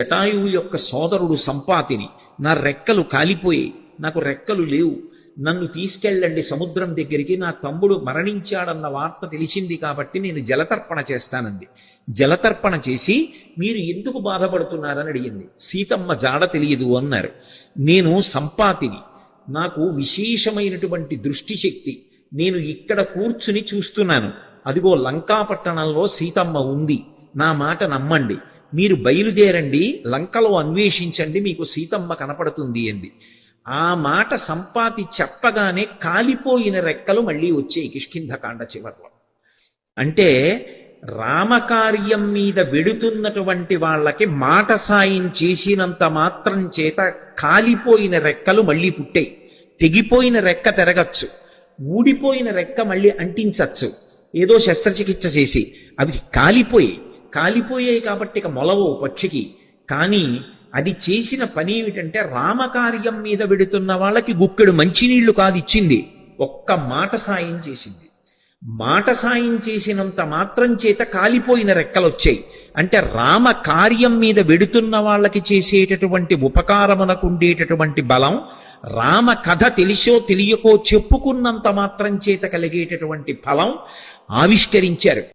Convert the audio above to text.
జటాయువు యొక్క సోదరుడు సంపాతిని. నా రెక్కలు కాలిపోయాయి, నాకు రెక్కలు లేవు, నన్ను తీసుకెళ్ళండి సముద్రం దగ్గరికి, నా తమ్ముడు మరణించాడన్న వార్త తెలిసింది కాబట్టి నేను జలతర్పణ చేస్తానంది. జలతర్పణ చేసి మీరు ఎందుకు బాధపడుతున్నారని అడిగింది. సీతమ్మ జాడ తెలియదు అన్నారు. నేను సంపాతిని, నాకు విశేషమైనటువంటి దృష్టి శక్తి, నేను ఇక్కడ కూర్చుని చూస్తున్నాను, అదిగో లంకాపట్టణంలో సీతమ్మ ఉంది, నా మాట నమ్మండి, మీరు బయలుదేరండి, లంకలో అన్వేషించండి, మీకు సీతమ్మ కనపడుతుంది అంది. ఆ మాట సంపాతి చెప్పగానే కాలిపోయిన రెక్కలు మళ్ళీ వచ్చాయి కిష్కింధకాండ చివర్లో. అంటే రామకార్యం మీద వెడుతున్నటువంటి వాళ్ళకి మాట సాయం చేసినంత మాత్రం చేత కాలిపోయిన రెక్కలు మళ్ళీ పుట్టాయి. తెగిపోయిన రెక్క తిరగచ్చు, ఊడిపోయిన రెక్క మళ్ళీ అంటించచ్చు, ఏదో శస్త్రచికిత్స చేసి. అవి కాలిపోయాయి కాబట్టి ఇక మొలవో పక్షికి. కానీ అది చేసిన పని ఏమిటంటే రామకార్యం మీద వెడుతున్న వాళ్ళకి గుక్కెడు మంచినీళ్లు కాదు ఇచ్చింది, ఒక్క మాట సాయం చేసింది. మాట సాయం చేసినంత మాత్రం చేత కాలిపోయిన రెక్కలు వచ్చాయి. అంటే రామ కార్యం మీద వెడుతున్న వాళ్ళకి చేసేటటువంటి ఉపకారమునకు ఉండేటటువంటి బలం, రామ కథ తెలిసో తెలియకో చెప్పుకున్నంత మాత్రం చేత కలిగేటటువంటి ఫలం ఆవిష్కరించారు.